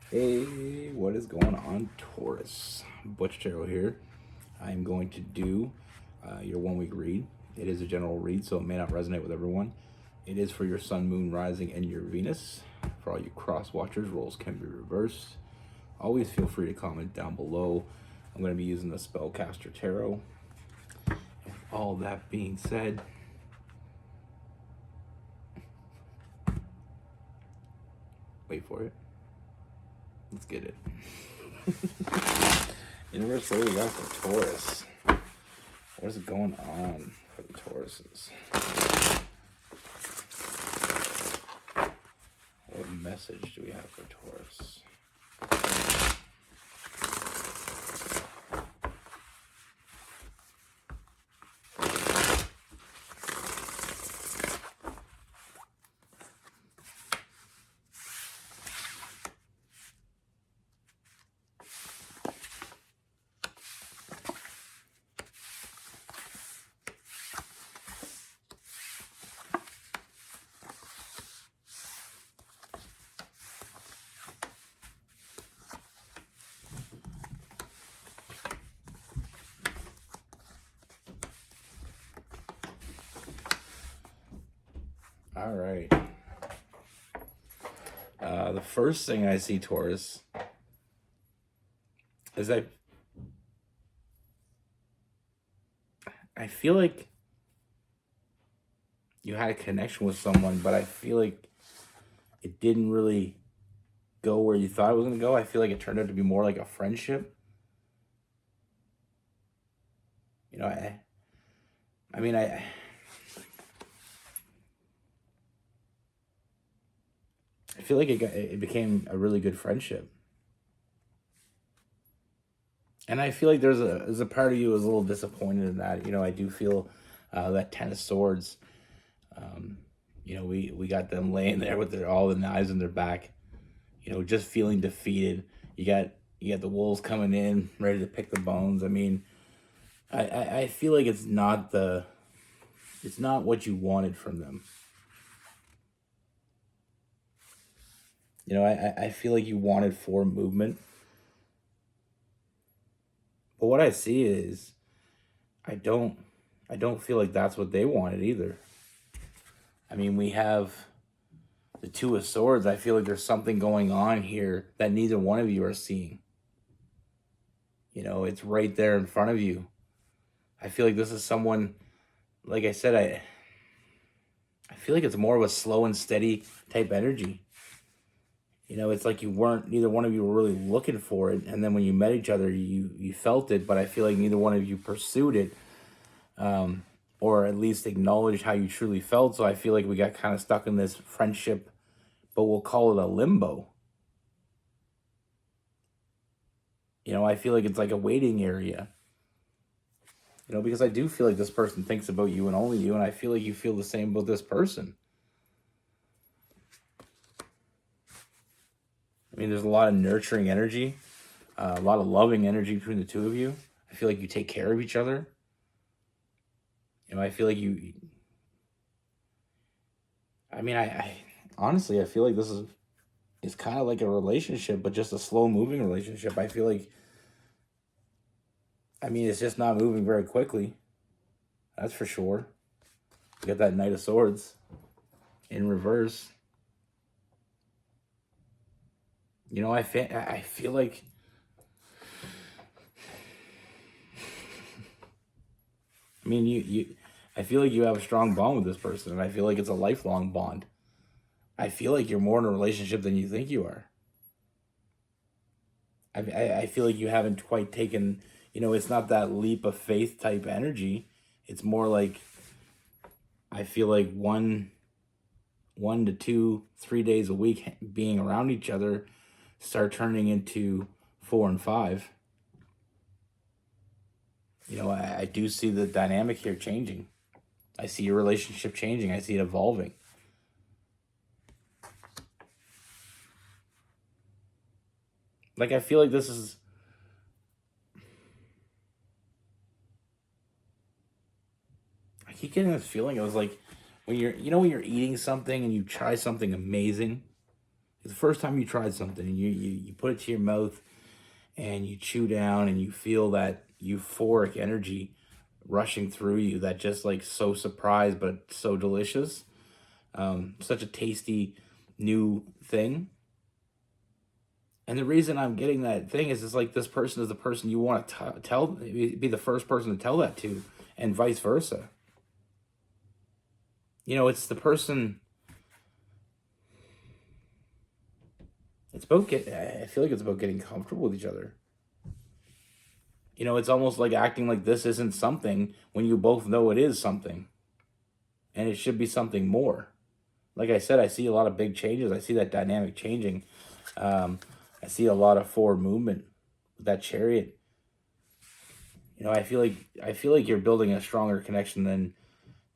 Hey, what is going on, Taurus? Butch here. I'm going to do your 1 week read. It is a general read, so it may not resonate with everyone. It is for your Sun, Moon, Rising, and your Venus. For all you cross watchers, roles can be reversed. Always feel free to comment down below. I'm going to be using the Spellcaster Tarot. And with all that being said, wait for it. Let's get it. Universe, what do we got for Taurus? What is going on for the Tauruses? What message do we have for Taurus? All right. The first thing I see, Taurus, is that I feel like you had a connection with someone, but I feel like it didn't really go where you thought it was going to go. I feel like it turned out to be more like a friendship. You know, I mean, I feel like it became a really good friendship. And I feel like there's a part of you is a little disappointed in that. You know, I do feel that Ten of Swords. You know, we got them laying there with all the knives in their back. You know, just feeling defeated. You got the wolves coming in, ready to pick the bones. I mean, I feel like it's not what you wanted from them. You know, I feel like you wanted forward movement. But what I see is I don't feel like that's what they wanted either. I mean, we have the Two of Swords. I feel like there's something going on here that neither one of you are seeing. You know, it's right there in front of you. I feel like this is someone, like I said, I feel like it's more of a slow and steady type energy. You know, it's like neither one of you were really looking for it. And then when you met each other, you felt it, but I feel like neither one of you pursued it, or at least acknowledged how you truly felt. So I feel like we got kind of stuck in this friendship, but we'll call it a limbo. You know, I feel like it's like a waiting area. You know, because I do feel like this person thinks about you and only you, and I feel like you feel the same about this person. I mean, there's a lot of nurturing energy, a lot of loving energy between the two of you. I feel like you take care of each other. You know, I feel like you. I mean, I honestly, I feel like this is it's kind of like a relationship, but just a slow moving relationship. I feel like, I mean, it's just not moving very quickly. That's for sure. You got that Knight of Swords in reverse. You know, I feel like I mean, I feel like you have a strong bond with this person, and I feel like it's a lifelong bond. I feel like you're more in a relationship than you think you are. I feel like you haven't quite taken, you know, it's not that leap of faith type energy. It's more like, I feel like one to two, 3 days a week being around each other start turning into 4 and 5. You know, I do see the dynamic here changing. I see your relationship changing. I see it evolving. Like, I feel like this is, I keep getting this feeling. It was like when you're, you know, when you're eating something and you try something amazing. The first time you tried something and you put it to your mouth and you chew down and you feel that euphoric energy rushing through you, that just like so surprised but so delicious, such a tasty new thing. And the reason I'm getting that thing is, it's like this person is the person you want to tell, be the first person to tell that to, and vice versa. You know, it's the person. It's about I feel like it's about getting comfortable with each other. You know, it's almost like acting like this isn't something when you both know it is something, and it should be something more. Like I said, I see a lot of big changes. I see that dynamic changing. I see a lot of forward movement with that chariot. You know, I feel like you're building a stronger connection than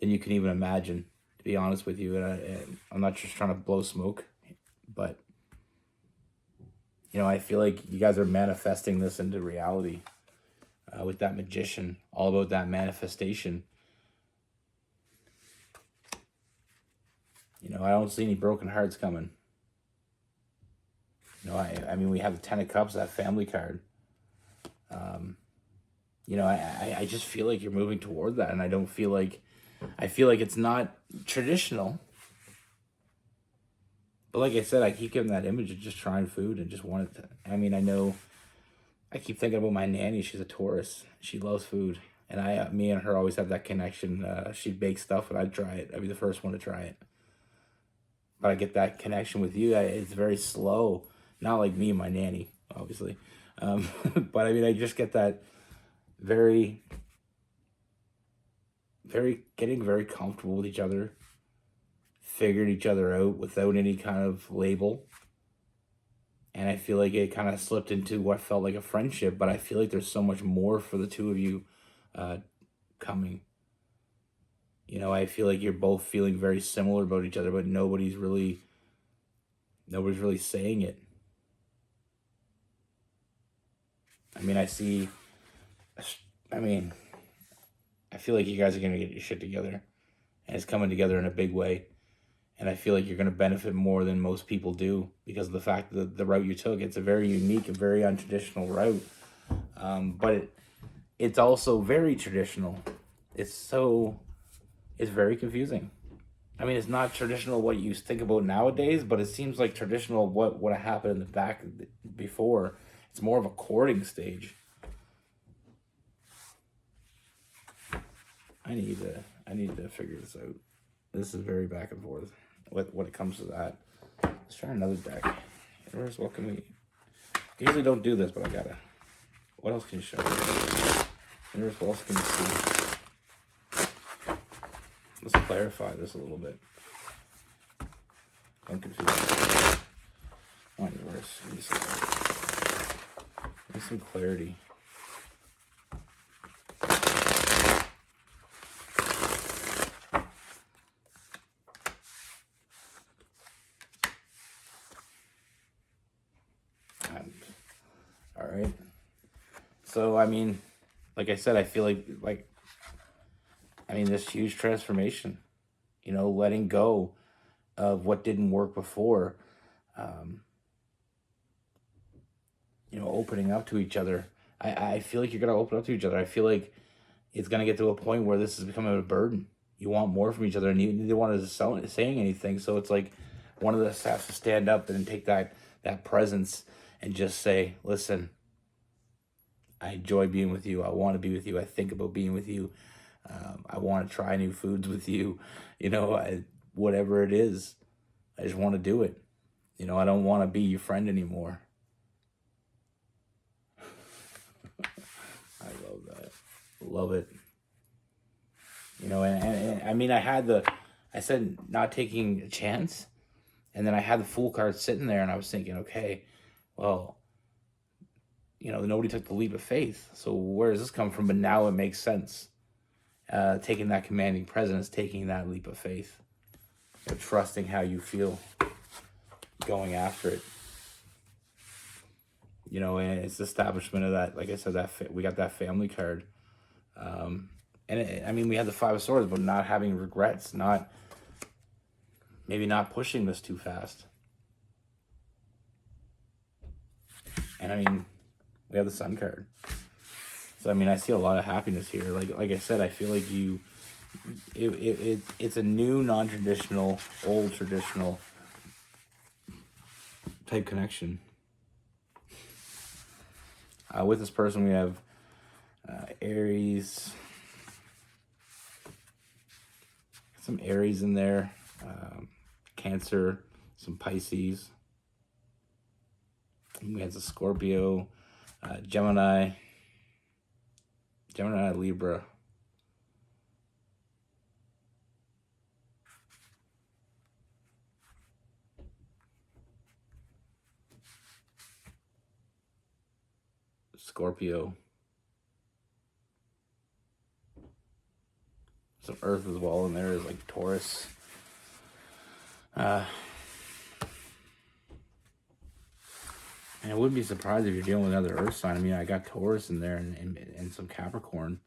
you can even imagine. To be honest with you, and I'm not just trying to blow smoke, but I feel like you guys are manifesting this into reality with that magician, all about that manifestation. I don't see any broken hearts coming. I mean, we have the Ten of Cups, that family card. I just feel like you're moving toward that, and I feel like it's not traditional. But like I said, I keep getting that image of just trying food and just wanted to. I mean, I keep thinking about my nanny. She's a Taurus. She loves food, and me and her always have that connection. She'd bake stuff, and I'd try it. I'd be the first one to try it. But I get that connection with you. It's very slow, not like me and my nanny, obviously. But I mean, I just get that very, getting very comfortable with each other, figured each other out without any kind of label. And I feel like it kind of slipped into what felt like a friendship, but I feel like there's so much more for the two of you coming. I feel like you're both feeling very similar about each other, but nobody's really saying it. I mean, I feel like you guys are going to get your shit together, and it's coming together in a big way. And I feel like you're going to benefit more than most people do because of the fact that the route you took, it's a very unique and very untraditional route. But it's also very traditional. It's very confusing. I mean, it's not traditional what you think about nowadays, but it seems like traditional what would have happened in the back before. It's more of a courting stage. I need to figure this out. This is very back and forth when it comes to that. Let's try another deck. Universe, what can we... I usually don't do this, but I gotta... What else can you show me? Universe, what else can you see? Let's clarify this a little bit. I'm confused. Oh, universe, give me some clarity. All right. So, I mean, like I said, I feel like this huge transformation, letting go of what didn't work before, opening up to each other. I feel like you're going to open up to each other. I feel like it's going to get to a point where this is becoming a burden. You want more from each other, and neither one is saying anything. So it's like one of us has to stand up and take that presence and just say, listen, I enjoy being with you. I want to be with you. I think about being with you. I want to try new foods with you. Whatever it is, I just want to do it. I don't want to be your friend anymore. I love that. Love it. And I mean, I said not taking a chance. And then I had the Fool card sitting there, and I was thinking, okay, well, nobody took the leap of faith. So where does this come from? But now it makes sense. Taking that commanding presence, taking that leap of faith, trusting how you feel, going after it. And it's the establishment of that. Like I said, we got that family card. We had the Five of Swords, but not having regrets, maybe not pushing this too fast. And I mean, we have the Sun card. So I mean, I see a lot of happiness here. Like I said, I feel like it's a new, non-traditional, old traditional type connection. With this person, we have Aries, some Aries in there, Cancer, some Pisces. And we have the Scorpio, Gemini, Libra. Scorpio. Some Earth as well in there is like Taurus. And I wouldn't be surprised if you're dealing with another Earth sign. I mean, I got Taurus in there and some Capricorn.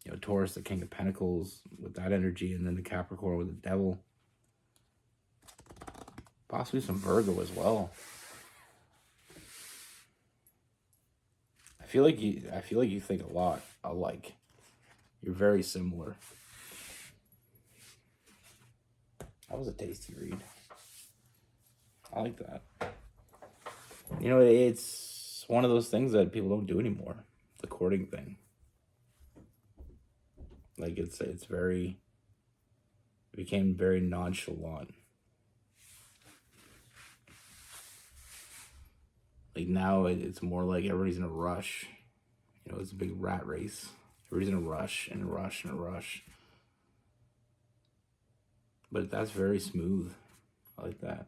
You know, Taurus, the King of Pentacles with that energy, and then the Capricorn with the Devil. Possibly some Virgo as well. I feel like you think a lot alike. You're very similar. That was a tasty read. I like that. You know, it's one of those things that people don't do anymore. The courting thing. Like it became very nonchalant. Like now it's more like everybody's in a rush. You know, it's a big rat race. Everybody's in a rush and a rush and a rush. But that's very smooth. I like that.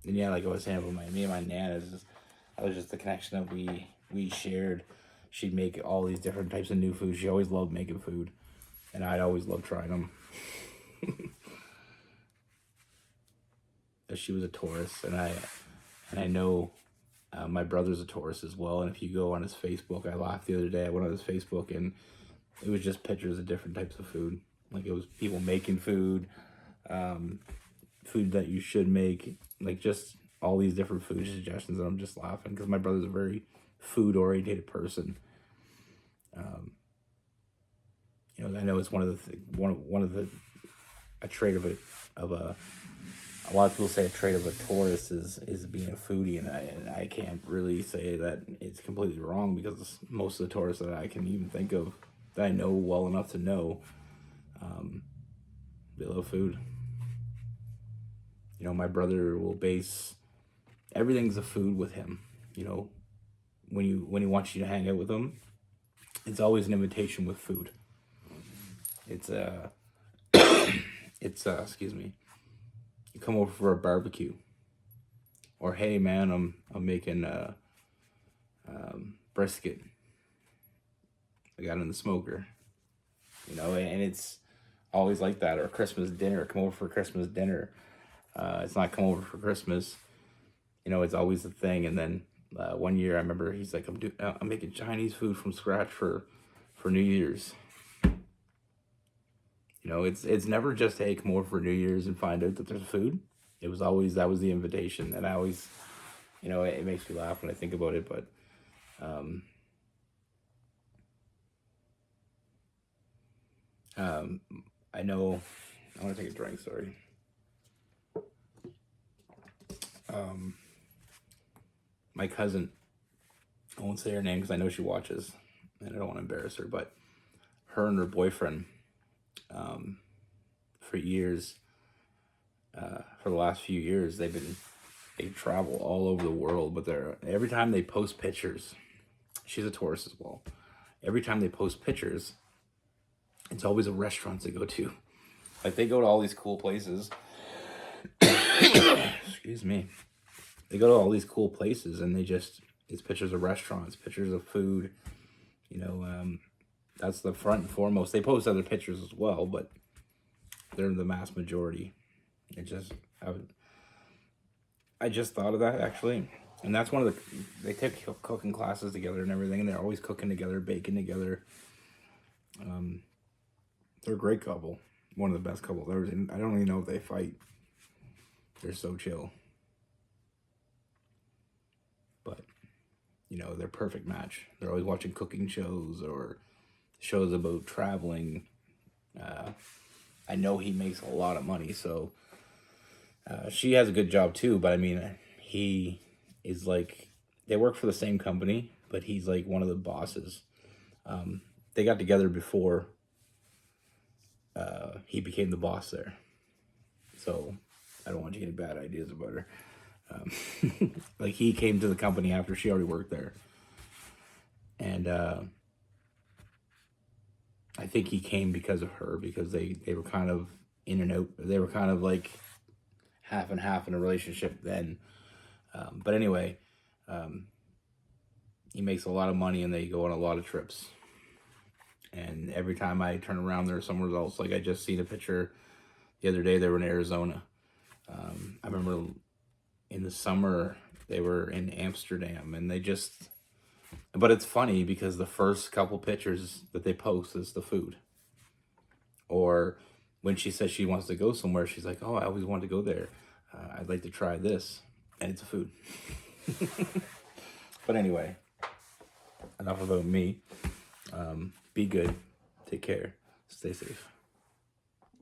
And yeah, like I was saying about me and my Nana, that was just the connection that we shared. She'd make all these different types of new food. She always loved making food. And I'd always loved trying them. She was a Taurus, and I know my brother's a Taurus as well. And if you go on his Facebook, I laughed the other day. I went on his Facebook, and it was just pictures of different types of food. Like it was people making food, food that you should make, like just all these different food suggestions. And I'm just laughing because my brother's a very food oriented person. You know, I know it's one of the a trait of a lot of people say a trait of a Taurus is being a foodie, and I can't really say that it's completely wrong, because most of the Taurus that I can even think of, that I know well enough to know, they love food. You know, my brother will base everything's a food with him. You know, when he wants you to hang out with him, it's always an invitation with food. It's excuse me. You come over for a barbecue, or hey man, I'm making brisket. I got it in the smoker, you know, and it's always like that. Or Christmas dinner, come over for Christmas dinner. It's not come over for Christmas, you know. It's always the thing. And then one year I remember he's like, I'm making Chinese food from scratch for New Year's. You know, it's never just, hey, come over for New Year's and find out that there's food. It was always, that was the invitation. And I always, you know, it makes me laugh when I think about it. But I know, I want to take a drink, sorry. My cousin, I won't say her name because I know she watches, and I don't want to embarrass her, but her and her boyfriend, for years, for the last few years, they travel all over the world, but every time they post pictures, she's a Taurus as well. Every time they post pictures, it's always a restaurant they go to. Like they go to all these cool places. Excuse me. They go to all these cool places, and it's pictures of restaurants, pictures of food. You know, that's the front and foremost. They post other pictures as well, but they're the mass majority. I just thought of that actually, and that's one of they take cooking classes together and everything, and they're always cooking together, baking together. They're a great couple, one of the best couples ever. I don't even know if they fight. They're so chill. But, you know, they're a perfect match. They're always watching cooking shows or shows about traveling. I know he makes a lot of money, so she has a good job too. But I mean, he is like, they work for the same company, but he's like one of the bosses. They got together before he became the boss there. So I don't want you getting bad ideas about her. Like, he came to the company after she already worked there. And I think he came because of her, because they were kind of in and out. They were kind of like half and half in a relationship then. But anyway, he makes a lot of money and they go on a lot of trips. And every time I turn around, there's some results. Like, I just seen a picture the other day, they were in Arizona. I remember in the summer, they were in Amsterdam, and they just, but it's funny because the first couple pictures that they post is the food. Or when she says she wants to go somewhere, she's like, oh, I always wanted to go there. I'd like to try this. And it's food. But anyway, enough about me. Be good. Take care. Stay safe.